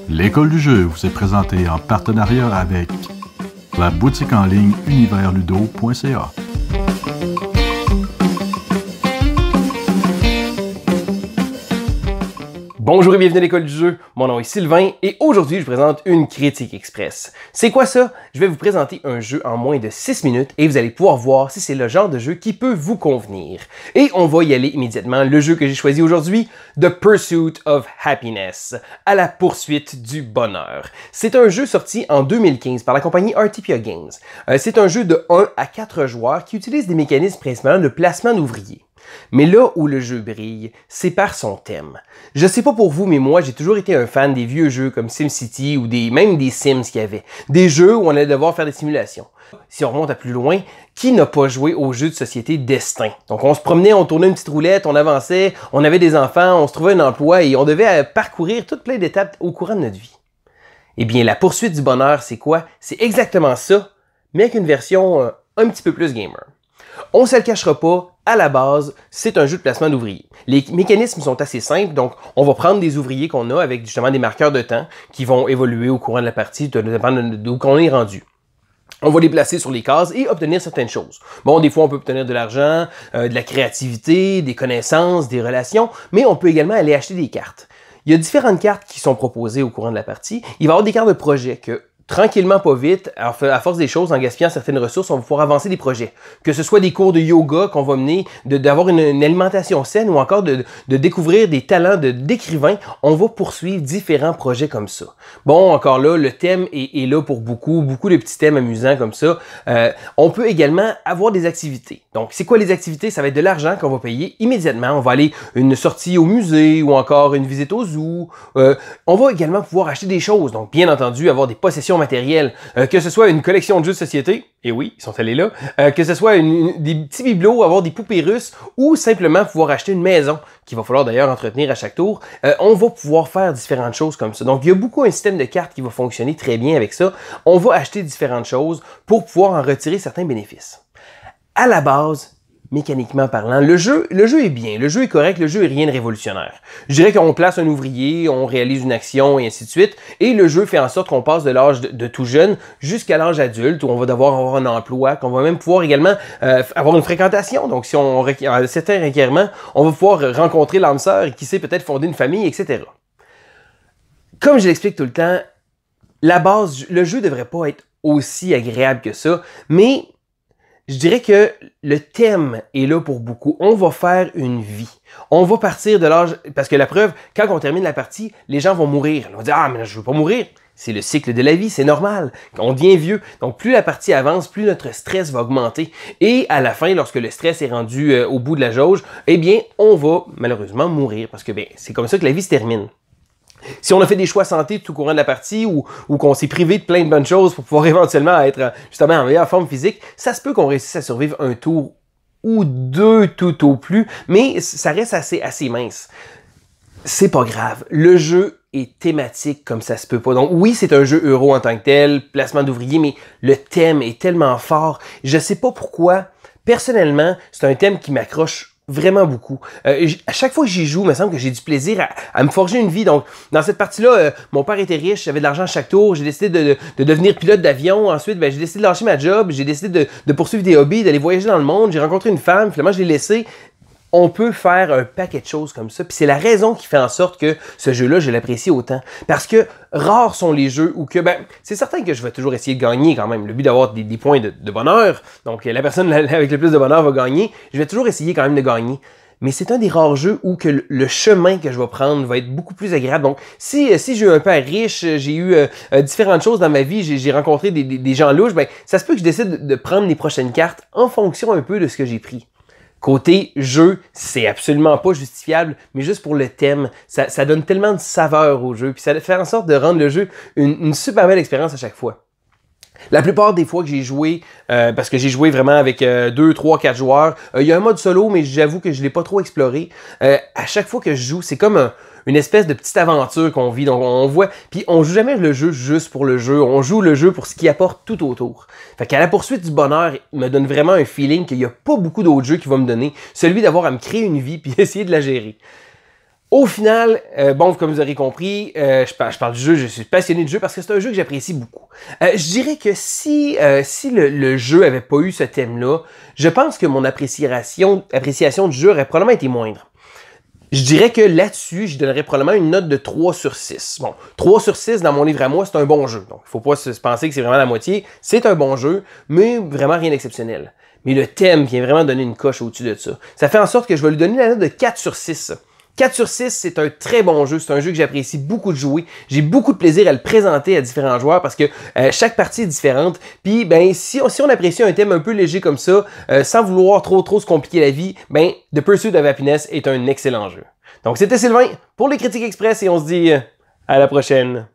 L'école du jeu vous est présentée en partenariat avec la boutique en ligne universludo.ca. Bonjour et bienvenue à l'école du jeu, mon nom est Sylvain et aujourd'hui je vous présente une critique express. C'est quoi ça? Je vais vous présenter un jeu en moins de 6 minutes et vous allez pouvoir voir si c'est le genre de jeu qui peut vous convenir. Et on va y aller immédiatement, le jeu que j'ai choisi aujourd'hui, The Pursuit of Happiness, à la poursuite du bonheur. C'est un jeu sorti en 2015 par la compagnie RTPia Games. C'est un jeu de 1 à 4 joueurs qui utilise des mécanismes principalement de placement d'ouvriers. Mais là où le jeu brille, c'est par son thème. Je sais pas pour vous, mais moi, j'ai toujours été un fan des vieux jeux comme SimCity ou même des Sims qu'il y avait. Des jeux où on allait devoir faire des simulations. Si on remonte à plus loin, qui n'a pas joué aux jeux de société Destin? Donc on se promenait, on tournait une petite roulette, on avançait, on avait des enfants, on se trouvait un emploi et on devait parcourir toute plein d'étapes au courant de notre vie. Eh bien, la poursuite du bonheur, c'est quoi? C'est exactement ça, mais avec une version un petit peu plus gamer. On ne se le cachera pas, à la base, c'est un jeu de placement d'ouvriers. Les mécanismes sont assez simples, donc on va prendre des ouvriers qu'on a avec justement des marqueurs de temps qui vont évoluer au courant de la partie, dépendant d'où on est rendu. On va les placer sur les cases et obtenir certaines choses. Bon, des fois, on peut obtenir de l'argent, de la créativité, des connaissances, des relations, mais on peut également aller acheter des cartes. Il y a différentes cartes qui sont proposées au courant de la partie. Il va y avoir des cartes de projet que tranquillement, pas vite, à force des choses, en gaspillant certaines ressources, on va pouvoir avancer des projets. Que ce soit des cours de yoga qu'on va mener, d'avoir une alimentation saine ou encore de découvrir des talents d'écrivain, on va poursuivre différents projets comme ça. Bon, encore là, le thème est là pour beaucoup de petits thèmes amusants comme ça. On peut également avoir des activités. Donc, c'est quoi les activités? Ça va être de l'argent qu'on va payer immédiatement. On va aller une sortie au musée ou encore une visite au zoo. On va également pouvoir acheter des choses. Donc, bien entendu, avoir des possessions matérielles, que ce soit une collection de jeux de société, et oui, ils sont allés là, que ce soit des petits bibelots, avoir des poupées russes, ou simplement pouvoir acheter une maison, qu'il va falloir d'ailleurs entretenir à chaque tour, on va pouvoir faire différentes choses comme ça. Donc, il y a beaucoup un système de cartes qui va fonctionner très bien avec ça. On va acheter différentes choses pour pouvoir en retirer certains bénéfices. À la base, mécaniquement parlant, le jeu est bien, le jeu est correct, le jeu est rien de révolutionnaire. Je dirais qu'on place un ouvrier, on réalise une action et ainsi de suite, et le jeu fait en sorte qu'on passe de l'âge de tout jeune jusqu'à l'âge adulte, où on va devoir avoir un emploi, qu'on va même pouvoir également avoir une fréquentation. Donc si on a certains requériments, on va pouvoir rencontrer l'âme sœur et qui sait peut-être fonder une famille, etc. Comme je l'explique tout le temps, la base, le jeu devrait pas être aussi agréable que ça, mais je dirais que le thème est là pour beaucoup. On va faire une vie. On va partir de l'âge... Parce que la preuve, quand on termine la partie, les gens vont mourir. On va dire « Ah, mais là, je veux pas mourir. » C'est le cycle de la vie, c'est normal. On devient vieux. Donc, plus la partie avance, plus notre stress va augmenter. Et à la fin, lorsque le stress est rendu au bout de la jauge, eh bien, on va malheureusement mourir. Parce que c'est comme ça que la vie se termine. Si on a fait des choix santé tout au courant de la partie ou qu'on s'est privé de plein de bonnes choses pour pouvoir éventuellement être justement en meilleure forme physique, ça se peut qu'on réussisse à survivre un tour ou deux tout au plus, mais ça reste assez mince. C'est pas grave. Le jeu est thématique comme ça se peut pas. Donc oui, c'est un jeu euro en tant que tel, placement d'ouvriers, mais le thème est tellement fort. Je sais pas pourquoi. Personnellement, c'est un thème qui m'accroche vraiment beaucoup. À chaque fois que j'y joue, il me semble que j'ai du plaisir à me forger une vie. Donc, dans cette partie-là, mon père était riche, j'avais de l'argent chaque tour, j'ai décidé de devenir pilote d'avion. Ensuite, j'ai décidé de lâcher ma job, j'ai décidé de poursuivre des hobbies, d'aller voyager dans le monde. J'ai rencontré une femme, finalement, je l'ai laissée. On peut faire un paquet de choses comme ça. Puis c'est la raison qui fait en sorte que ce jeu-là, je l'apprécie autant. Parce que rares sont les jeux où que, c'est certain que je vais toujours essayer de gagner quand même. Le but d'avoir des points de bonheur. Donc, la personne avec le plus de bonheur va gagner. Je vais toujours essayer quand même de gagner. Mais c'est un des rares jeux où que le chemin que je vais prendre va être beaucoup plus agréable. Donc, si j'ai eu un père riche, j'ai eu différentes choses dans ma vie, j'ai rencontré des gens louches, ça se peut que je décide de prendre les prochaines cartes en fonction un peu de ce que j'ai pris. Côté jeu, c'est absolument pas justifiable, mais juste pour le thème, ça donne tellement de saveur au jeu, puis ça fait en sorte de rendre le jeu une super belle expérience à chaque fois. La plupart des fois que j'ai joué, parce que j'ai joué vraiment avec 2, 3, 4 joueurs, il y a un mode solo, mais j'avoue que je ne l'ai pas trop exploré. À chaque fois que je joue, c'est comme une espèce de petite aventure qu'on vit. Donc on voit, puis on joue jamais le jeu juste pour le jeu, on joue le jeu pour ce qu'il apporte tout autour. Fait qu'à la poursuite du bonheur, il me donne vraiment un feeling qu'il n'y a pas beaucoup d'autres jeux qui vont me donner, celui d'avoir à me créer une vie puis essayer de la gérer. Au final, bon, comme vous aurez compris, je parle du jeu, je suis passionné de jeu parce que c'est un jeu que j'apprécie beaucoup. Je dirais que si le jeu avait pas eu ce thème-là, je pense que mon appréciation du jeu aurait probablement été moindre. Je dirais que là-dessus, je donnerais probablement une note de 3 sur 6. Bon, 3 sur 6 dans mon livre à moi, c'est un bon jeu. Donc, il ne faut pas se penser que c'est vraiment la moitié. C'est un bon jeu, mais vraiment rien d'exceptionnel. Mais le thème vient vraiment donner une coche au-dessus de ça. Ça fait en sorte que je vais lui donner la note de 4 sur 6. 4 sur 6, c'est un très bon jeu. C'est un jeu que j'apprécie beaucoup de jouer. J'ai beaucoup de plaisir à le présenter à différents joueurs parce que chaque partie est différente. Puis, ben, si on apprécie un thème un peu léger comme ça, sans vouloir trop se compliquer la vie, ben, The Pursuit of Happiness est un excellent jeu. Donc, c'était Sylvain pour les Critiques Express et on se dit à la prochaine.